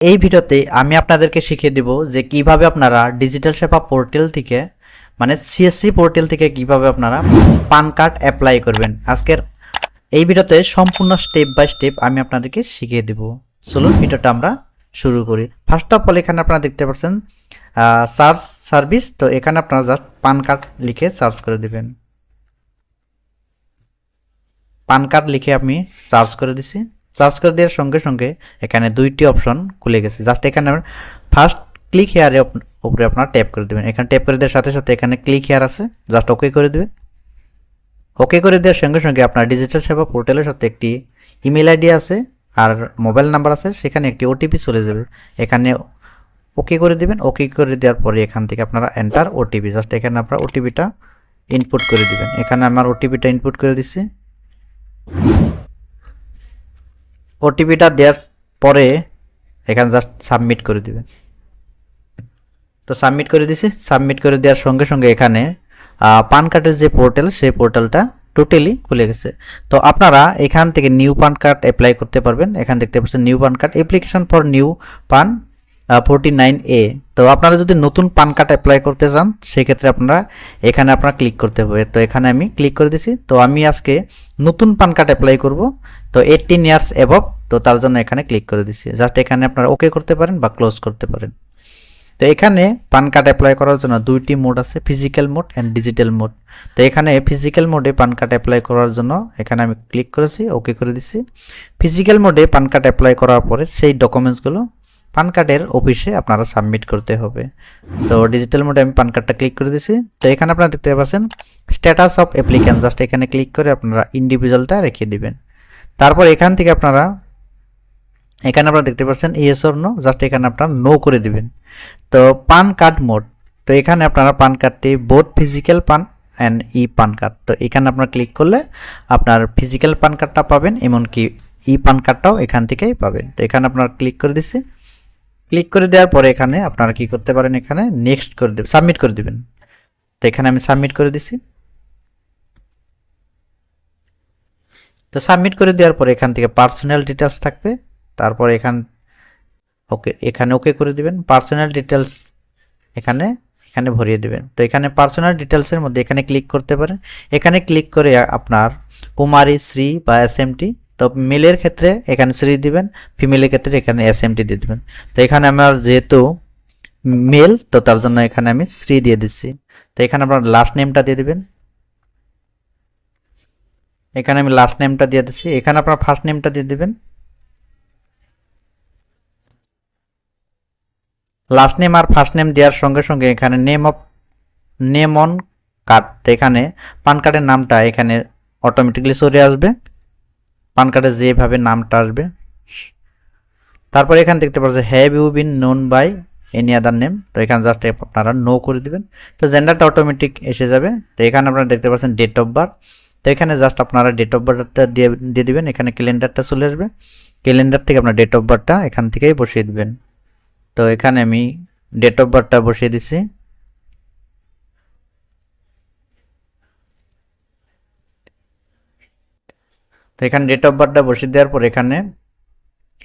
এই ভিডিওতে আমি আপনাদেরকে শিখিয়ে দিব যে কিভাবে আপনারা ডিজিটাল সেবা পোর্টাল থেকে মানে সিএসসি পোর্টাল থেকে কিভাবে আপনারা পান কার্ড অ্যাপ্লাই করবেন। আজকের এই ভিডিওতে সম্পূর্ণ স্টেপ বাই স্টেপ আমি আপনাদেরকে শিখিয়ে দেব। চলুন ভিডিওটা আমরা শুরু করি। ফার্স্ট অফ অল এখানে আপনারা দেখতে পাচ্ছেন সার্চ সার্ভিস। তো এখানে আপনারা জাস্ট পান কার্ড লিখে সার্চ করে দিবেন। পান কার্ড লিখে আমি সার্চ করে দিছি। সার্চ করে দেওয়ার সঙ্গে সঙ্গে এখানে দুইটি অপশন খুলে গেছে। জাস্ট এখানে ফার্স্ট ক্লিক হেয়ারে উপরে আপনারা ট্যাপ করে দেবেন। এখানে ট্যাপ করে দেওয়ার সাথে সাথে এখানে ক্লিক হেয়ার আছে, জাস্ট ওকে করে দেবেন। ওকে করে দেওয়ার সঙ্গে সঙ্গে আপনার ডিজিটাল সেবা পোর্টালের সাথে একটি ইমেল আইডি আছে আর মোবাইল নাম্বার আছে, সেখানে একটি ওটিপি চলে যাবে। এখানে ওকে করে দেবেন। ওকে করে দেওয়ার পরে এখান থেকে আপনারা এন্টার ওটিপি, জাস্ট এখানে আপনারা ওটিপিটা ইনপুট করে দিবেন। এখানে আমার ওটিপিটা ইনপুট করে দিচ্ছি। ওটিপিটা দেওয়ার পরে এখানে জাস্ট সাবমিট করে দিবেন। তো সাবমিট করে দিছি। সাবমিট করে দেওয়ার সঙ্গে সঙ্গে এখানে পান কার্ডের যে পোর্টাল সেই পোর্টালটা টোটালি খুলে গেছে। তো আপনারা এখান থেকে নিউ পান কার্ড অ্যাপ্লাই করতে পারবেন। এখানে দেখতে পাচ্ছেন new PAN card application for new পান 49A। তো আপনারা যদি নতুন পান কার্ড অ্যাপ্লাই করতে চান সেক্ষেত্রে আপনারা এখানে আপনারা ক্লিক করতে হবে। তো এখানে আমি ক্লিক করে দিছি। তো আমি আজকে নতুন পান কার্ড অ্যাপ্লাই করব, তো 18 ইয়ার্স অ্যাবভ। তো তার জন্য এখানে ক্লিক করে দিছি। জাস্ট এখানে আপনারা ওকে করতে পারেন বা ক্লোজ করতে পারেন। তো এখানে পান কার্ড অ্যাপ্লাই করার জন্য দুইটি মোড আছে, physical mode and digital mode. তো এখানে ফিজিক্যাল মোডে পান কার্ড অ্যাপ্লাই করার জন্য এখানে আমি ক্লিক করেছি, ওকে করে দিচ্ছি। ফিজিক্যাল মোডে পান কার্ড অ্যাপ্লাই করার পরে সেই ডকুমেন্টসগুলো পান কার্ডের অফিসে আপনারা সাবমিট করতে হবে। তো ডিজিটাল মোডে আমি পান কার্ডটা ক্লিক করে দিচ্ছি। তো এখানে আপনারা দেখতে পাচ্ছেন স্ট্যাটাস অফ অ্যাপ্লিক্যান্ট, জাস্ট এখানে ক্লিক করে আপনারা ইন্ডিভিজুয়ালটা রেখে দিবেন। তারপর এখান থেকে আপনারা দেখতে পাচ্ছেন ইয়েস অর নো, জাস্ট এখানে আপনারা নো করে দিবেন। তো পান কার্ড মোড, তো এখানে আপনারা পান কার্ডটি বোথ ফিজিক্যাল পান অ্যান্ড ই পান কার্ড, তো এখানে আপনারা ক্লিক করলে আপনার ফিজিক্যাল পান কার্ডটা পাবেন, এমনকি ই পান কার্ডটাও এখান থেকেই পাবেন। তো এখানে আপনারা ক্লিক করে দিচ্ছি। ক্লিক করে দেওয়ার পরে এখানে আপনারা কি করতে পারেন, এখানে নেক্সট করে দেবেন, সাবমিট করে দিবেন। তো এখানে আমি সাবমিট করে দিছি। তো সাবমিট করে দেওয়ার পরে এখান থেকে পার্সোনাল ডিটেলস থাকবে। তারপর এখানে ওকে করে দিবেন। পার্সোনাল ডিটেলস এখানে ভরিয়ে দিবেন। তো এখানে পার্সোনাল ডিটেলসের মধ্যে এখানে ক্লিক করতে পারেন। এখানে ক্লিক করে আপনার কুমারী, শ্রী বা এসএমটি, তো মেলের ক্ষেত্রে এখানে শ্রী দিবেন, ফিমেলের ক্ষেত্রে এখানে এসএমটি দিয়ে দিবেন। তো এখানে আমার যেহেতু মেল, তো তার জন্য এখানে আমি শ্রী দিয়ে দিচ্ছি। তো এখানে আপনার লাস্ট নেমটা দিয়ে দিবেন। এখানে আমি লাস্ট নেমটা দিয়ে দিচ্ছি। এখানে আপনার ফার্স্ট নেমটা দিয়ে দিবেন। লাস্ট নেম আর ফার্স্ট নেম দেওয়ার সঙ্গে সঙ্গে এখানে নেম অন কার্ড, এখানে পান কার্ডের নামটা এখানে অটোমেটিকলি চলে আসবে, পান কার্ডে যেভাবে নামটা আসবে। তারপর এখানে দেখতে পাচ্ছেন have you been known by any other name, তো এখানে জাস্ট আপনারা নো করে দিবেন। তো জেন্ডারটা অটোমেটিক এসে যাবে। তো এখানে আপনারা দেখতে পাচ্ছেন ডেট অফ বার্থ, তো এখানে জাস্ট আপনারা ডেট অফ বার্থটা দিয়ে দিবেন। এখানে ক্যালেন্ডারটা চলে আসবে, ক্যালেন্ডার থেকে আপনার ডেট অফ বার্থটা এখান থেকেই বসিয়ে দিবেন। তো এখানে আমি ডেট অফ বার্থটা বসিয়ে দিছি। তো এখানে ডেট অফ বার্থটা বসিয়ে দেওয়ার পর এখানে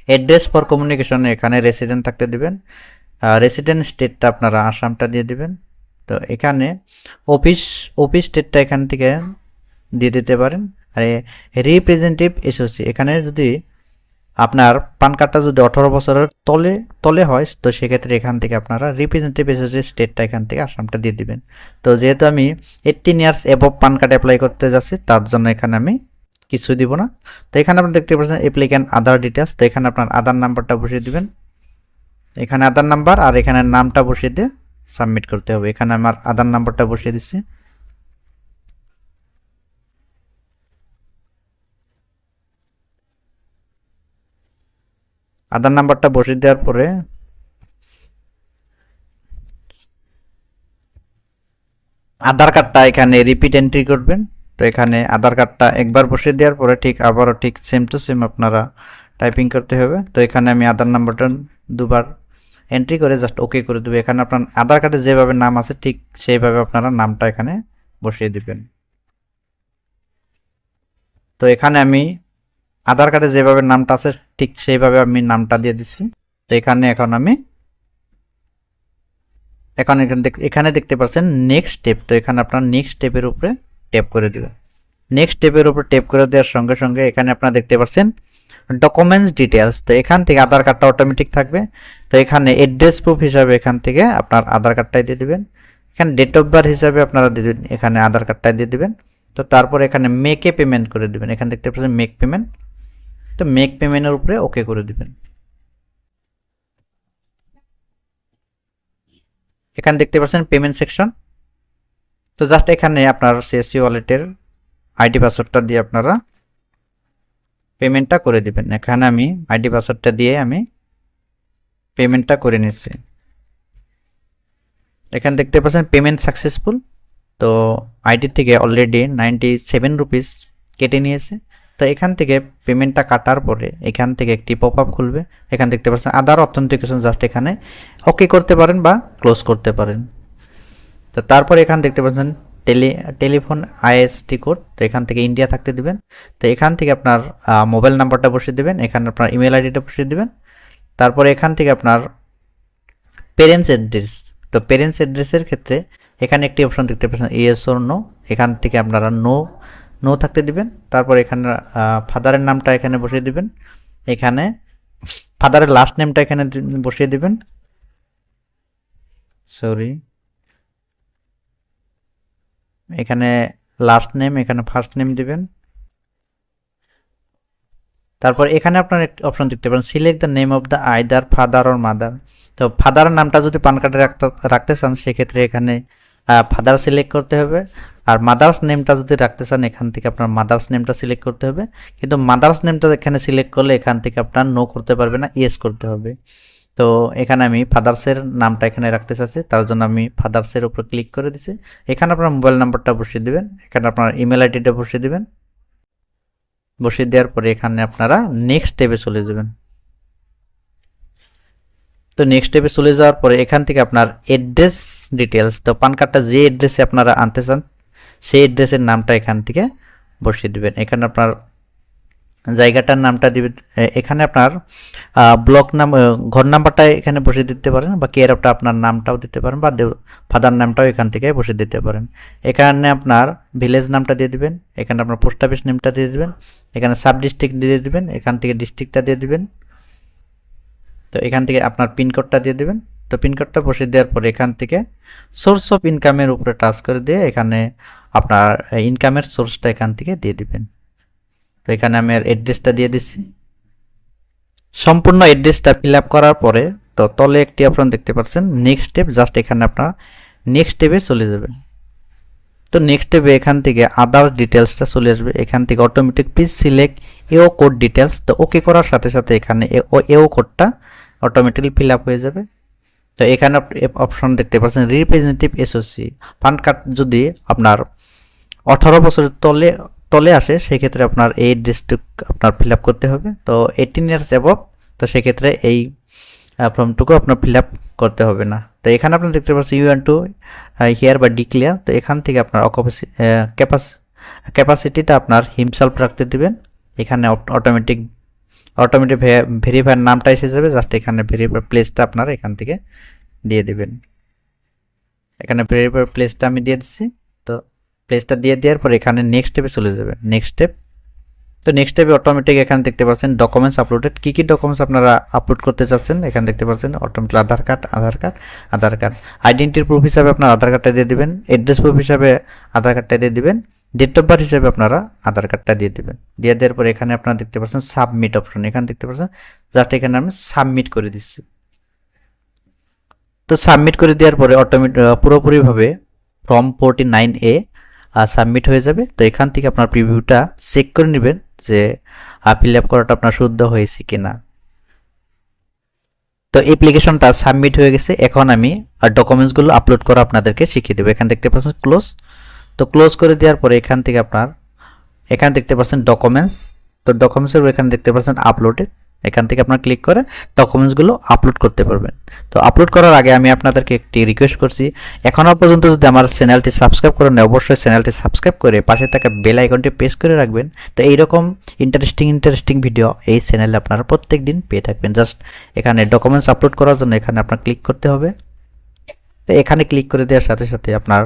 অ্যাড্রেস ফর কমিউনিকেশন এখানে রেসিডেন্ট থাকতে দিবেন। রেসিডেন্ট স্টেটটা আপনারা আসামটা দিয়ে দিবেন। তো এখানে অফিস স্টেটটা এখান থেকে দিয়ে দিতে পারেন। আর রিপ্রেজেন্টেটিভ এসওসি, এখানে যদি আপনার পান কার্ডটা যদি 18 বছরের তলে হয়, তো সেক্ষেত্রে এখান থেকে আপনারা রিপ্রেজেন্টেটিভ এসওসি স্টেটটা এখান থেকে আসামটা দিয়ে দিবেন। তো যেহেতু আমি 18 years above PAN card apply করতে যাচ্ছি, তার জন্য এখানে আমি কিছু দিব না। তো এখানে আপনারা দেখতে পাচ্ছেন অ্যাপ্লিক্যান্ট আধার ডিটেলস, তো এখানে আপনার আধার নাম্বারটা বসিয়ে দিবেন। এখানে আধার নাম্বার আর এখানে নামটা বসিয়ে দিয়ে সাবমিট করতে হবে। এখানে আমার আধার নাম্বারটা বসিয়ে দিচ্ছি। আধার নাম্বারটা বসিয়ে দেওয়ার পরে আধার কার্ডটা এখানে রিপিট এন্ট্রি করবেন। তো এখানে আধার কার্ডটা একবার বসিয়ে দেওয়ার পরে ঠিক আবারও ঠিক সেম টু সেম আপনারা টাইপিং করতে হবে। তো এখানে আমি আধার নাম্বারটা দুবার এন্ট্রি করে জাস্ট ওকে করে দেবো। এখানে আপনার আধার কার্ডে যেভাবে নাম আছে ঠিক সেইভাবে আপনারা নামটা এখানে বসিয়ে দিবেন। তো এখানে আমি আধার কার্ডে যেভাবে নামটা আছে ঠিক সেইভাবে আমি নামটা দিয়ে দিচ্ছি। তো এখানে এখন আমি এখানে দেখতে পাচ্ছেন নেক্সট স্টেপ। তো এখানে আপনার নেক্সট স্টেপের উপরে ট্যাপ করে দিবেন। নেক্সট স্টেপের উপর ট্যাপ করে দেওয়ার সঙ্গে সঙ্গে এখানে আপনারা দেখতে পাচ্ছেন ডকুমেন্টস ডিটেলস। তো এখান থেকে আধার কার্ডটা অটোমেটিক থাকবে। তো এখানে অ্যাড্রেস প্রুফ হিসাবে এখান থেকে আপনার আধার কার্ডটাই দিয়ে দিবেন। এখানে ডেট অফ বার্থ হিসাবে আপনারা দিবেন, এখানে আধার কার্ডটাই দিয়ে দিবেন। তো তারপর এখানে মেকে পেমেন্ট করে দিবেন। এখানে দেখতে পাচ্ছেন মেক পেমেন্ট। তো মেক পেমেন্টের উপরে ওকে করে দিবেন। এখানে দেখতে পাচ্ছেন পেমেন্ট সেকশন। তো জাস্ট এখানে আপনার সিএসসি ওয়ালেটের আইডি পাসওয়ার্ডটা দিয়ে আপনারা পেমেন্টটা করে দিবেন। এখানে আমি আইডি পাসওয়ার্ডটা দিয়ে আমি পেমেন্টটা করে নিচ্ছি। এখানে দেখতে পাচ্ছেন পেমেন্ট সাকসেসফুল। তো আইডি থেকে অলরেডি 97 রুপিস কেটে নিয়েছে। তো এখান থেকে পেমেন্টটা কাটার পরে এখান থেকে একটি পপ আপ খুলবে। এখানে দেখতে পাচ্ছেন আদার অথেন্টিকেশন, জাস্ট এখানে ওকে করতে পারেন বা ক্লোজ করতে পারেন। তো তারপর এখানে দেখতে পাচ্ছেন টেলিফোন আইএসটি কোড। তো এখান থেকে ইন্ডিয়া থাকতে দিবেন। তো এখান থেকে আপনার মোবাইল নাম্বারটা বসিয়ে দেবেন। এখানে আপনার ইমেল আইডিটা বসিয়ে দেবেন। তারপরে এখান থেকে আপনার পেরেন্টস অ্যাড্রেস। তো পেরেন্টস অ্যাড্রেসের ক্ষেত্রে এখানে একটি অপশন দেখতে পাচ্ছেন ইয়েস অর নো। এখান থেকে আপনারা নো থাকতে দিবেন। তারপর এখানে ফাদারের নামটা এখানে বসিয়ে দিবেন। এখানে ফাদারের লাস্ট নেমটা এখানে বসিয়ে দিবেন। সরি, এখানে লাস্ট নেম, এখানে ফার্স্ট নেম দিবেন। তারপর এখানে আপনার একটা অপশন দেখতে পারেন select the name of the either father or mother. তো ফাদারের নামটা যদি পান কার্ডে রাখতে চান সেক্ষেত্রে এখানে ফাদার সিলেক্ট করতে হবে। আর মাদার্স নেমটা যদি রাখতে চান এখান থেকে আপনার মাদার্স নেমটা সিলেক্ট করতে হবে। কিন্তু মাদার্স নেমটা এখানে সিলেক্ট করলে এখান থেকে আপনার নো করতে পারবে না, ইয়েস করতে হবে। তো এখানে আমি ফাদার্সের নামটা এখানে রাখতে চাচ্ছি, তার জন্য আমি ফাদার্সের উপর ক্লিক করে দিচ্ছি। এখানে আপনার মোবাইল নাম্বারটা বসিয়ে দিবেন। এখানে আপনার ইমেল আইডিটা বসিয়ে দিবেন। বসিয়ে দেওয়ার পরে এখানে আপনারা নেক্সট স্টেপে চলে যাবেন। তো নেক্সট স্টেপে চলে যাওয়ার পরে এখান থেকে আপনার অ্যাড্রেস ডিটেলস, তো পান কার্ডটা যে অ্যাড্রেসে আপনারা আনতে চান সেই অ্যাড্রেসের নামটা এখান থেকে বসিয়ে দিবেন। এখানে আপনার জায়গাটার নামটা দিবেন। এখানে আপনার ব্লক নাম, ঘর নাম্বারটা এখানে বসিয়ে দিতে পারেন, বা কেয়ার অফটা আপনার নামটাও দিতে পারেন, বা ফাদার নামটাও এখান থেকে বসিয়ে দিতে পারেন। এখানে আপনার ভিলেজ নামটা দিয়ে দিবেন। এখানে আপনার পোস্ট অফিস নেমটা দিয়ে দিবেন। এখানে সাব ডিস্ট্রিক্ট দিয়ে দিবেন। এখান থেকে ডিস্ট্রিক্টটা দিয়ে দিবেন। তো এখান থেকে আপনার পিনকোডটা দিয়ে দিবেন। তো পিনকোডটা বসিয়ে দেওয়ার পরে এখান থেকে সোর্স অফ ইনকামের উপরে টাচ করে দিয়ে এখানে আপনার ইনকামের সোর্সটা এখান থেকে দিয়ে দিবেন। তো এখানে আমি অ্যাড্রেসটা দিয়ে দিচ্ছি। সম্পূর্ণ অ্যাড্রেসটা ফিল আপ করার পরে তো তলে একটি অপশন দেখতে পাচ্ছেন নেক্সট স্টেপ, জাস্ট এখানে আপনার নেক্সট স্টেপে চলে যাবেন। তো নেক্সট স্টেপে এখান থেকে আদার ডিটেলসটা চলে আসবে। এখান থেকে অটোমেটিক প্লিজ সিলেক্ট এও কোড ডিটেলস। তো ওকে করার সাথে সাথে এখানে এও কোডটা অটোমেটিক্যালি ফিল আপ হয়ে যাবে। তো এখানে অপশন দেখতে পাচ্ছেন রিপ্রেজেন্টেটিভ এসওসি। পান কার্ড যদি আপনার 18 বছরের তলে আসে সেক্ষেত্রে আপনার এই অ্যাড্রেসটুক আপনার ফিল আপ করতে হবে। তো 18 ইয়ার্স অ্যাবভ, তো সেক্ষেত্রে এই ফর্মটুকু আপনার ফিল আপ করতে হবে না। তো এখানে আপনি দেখতে পাচ্ছেন ইউ ওয়ান্ট টু হিয়ার বা ডিক্লেয়ার। তো এখান থেকে আপনার ক্যাপাসিটিটা আপনার হিমসেলফ রাখতে দিবেন। এখানে অটোমেটিক ভেরিফায়ার নামটা এসে যাবে, জাস্ট এখানে ভেরিফায়ার প্লেসটা আপনার এখান থেকে দিয়ে দিবেন। এখানে ভেরিফায়ার প্লেসটা আমি দিয়ে দিচ্ছি। তো প্লেসটা দিয়ে দেওয়ার পর এখানে নেক্সট স্টেপে চলে যাবেন। নেক্সট স্টেপ, তো নেক্সট স্টেপে অটোমেটিক এখানে দেখতে পাচ্ছেন ডকুমেন্টস আপলোডেড। কী কী ডকুমেন্টস আপনারা আপলোড করতে চাচ্ছেন এখানে দেখতে পাচ্ছেন অটোমেটিক আধার কার্ড আইডেন্টিটি প্রুফ হিসাবে আপনার আধার কার্ডটা দিয়ে দিবেন। অ্যাড্রেস প্রুফ হিসাবে আধার কার্ডটা দিয়ে দিবেন। ডেট অফ বার্থ হিসাবে আপনারা আধার কার্ডটা দিয়ে দিবেন। দিয়ে দেওয়ার পর এখানে আপনারা দেখতে পাচ্ছেন সাবমিট অপশন। এখানে দেখতে পাচ্ছেন জাস্ট এখানে আমি সাবমিট করে দিচ্ছি। তো সাবমিট করে দেওয়ার পরে পুরোপুরিভাবে ফর্ম 49A সাবমিট হয়ে যাবে। তো এখান থেকে আপনার প্রিভিউটা চেক করে নেবেন যে ফিল আপ করাটা আপনার শুদ্ধ হয়েছে কিনা। তো অ্যাপ্লিকেশনটা সাবমিট হয়ে গেছে। এখন আমি ডকুমেন্টসগুলো আপলোড করা আপনাদেরকে শিখিয়ে দেবো। এখানে দেখতে পাচ্ছেন ক্লোজ। তো ক্লোজ করে দেওয়ার পরে এখান থেকে আপনার এখানে দেখতে পাচ্ছেন ডকুমেন্টস। তো ডকুমেন্টসের এখানে দেখতে পাচ্ছেন আপলোডেড। এখান থেকে আপনারা ক্লিক করে ডকুমেন্টসগুলো আপলোড করতে পারবেন। তো আপলোড করার আগে আমি আপনাদেরকে একটি রিকোয়েস্ট করছি, এখনও পর্যন্ত যদি আমার চ্যানেলটি সাবস্ক্রাইব করেন অবশ্যই চ্যানেলটি সাবস্ক্রাইব করে পাশে থাকা বেল আইকনটি প্রেস করে রাখবেন। তো এইরকম ইন্টারেস্টিং ভিডিও এই চ্যানেলে আপনারা প্রত্যেক দিন পেয়ে থাকবেন। জাস্ট এখানে ডকুমেন্টস আপলোড করার জন্য এখানে আপনার ক্লিক করতে হবে। তো এখানে ক্লিক করে দেওয়ার সাথে সাথে আপনার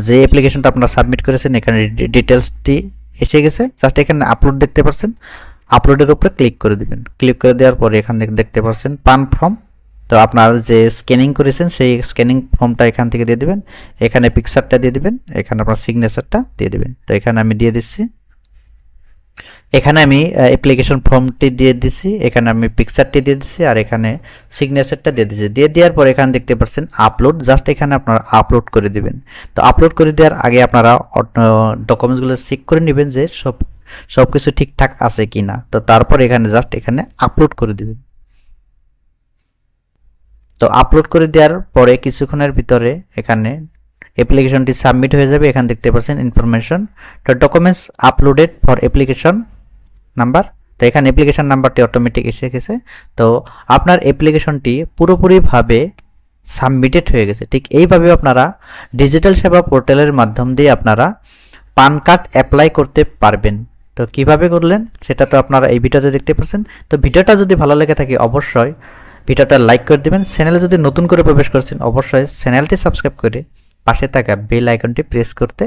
যে অ্যাপ্লিকেশনটা আপনারা সাবমিট করেছেন এখানে ডিটেলসটি এসে গেছে। জাস্ট এখানে আপলোড দেখতে পাচ্ছেন, আপলোডের উপরে ক্লিক করে দিবেন। ক্লিক করে দেওয়ার পরে এখানে দেখতে পাচ্ছেন পান ফর্ম। তো আপনার যে স্ক্যানিং করেছেন সেই স্ক্যানিং ফর্মটা এখান থেকে দিয়ে দিবেন, এখানে পিকচারটা দিয়ে দিবেন, এখানে আপনার সিগনেচারটা দিয়ে দিবেন। তো এখানে আমি দিয়ে দিচ্ছি, এখানে আমি অ্যাপ্লিকেশন ফর্মটি দিয়ে দিচ্ছি, এখানে আমি পিকচারটি দিয়ে দিচ্ছি আর এখানে সিগনেচারটা দিয়ে দিচ্ছি। দিয়ে দেওয়ার পর এখানে দেখতে পাচ্ছেন আপলোড, জাস্ট এখানে আপনারা আপলোড করে দিবেন। তো আপলোড করে দেওয়ার আগে আপনারা ডকুমেন্টসগুলো চেক করে নেবেন যে সব কিছু ঠিকঠাক আছে কি না। তো তারপর এখানে জাস্ট এখানে আপলোড করে দিবেন। তো আপলোড করে দেওয়ার পরে কিছুক্ষণের ভিতরে এখানে অ্যাপ্লিকেশনটি সাবমিট হয়ে যাবে। এখানে দেখতে পাচ্ছেন ইনফরমেশন, তো documents uploaded for application number. তো এখানে অ্যাপ্লিকেশন নাম্বারটি অটোমেটিক এসে গেছে। তো আপনার অ্যাপ্লিকেশনটি পুরোপুরিভাবে সাবমিটেড হয়ে গেছে। ঠিক এইভাবে আপনারা ডিজিটাল সেবা পোর্টালের মাধ্যম দিয়ে আপনারা পান কার্ড অ্যাপ্লাই করতে পারবেন। তো কিভাবে করলেন সেটা তো আপনারা এই ভিডিওতে দেখতে পাচ্ছেন। তো ভিডিওটা যদি ভালো লেগে থাকে অবশ্যই ভিডিওটা লাইক করে দিবেন। চ্যানেলে যদি নতুন করে প্রবেশ করছেন অবশ্যই চ্যানেলটি সাবস্ক্রাইব করে পাশে থাকা বেল আইকনটি প্রেস করতে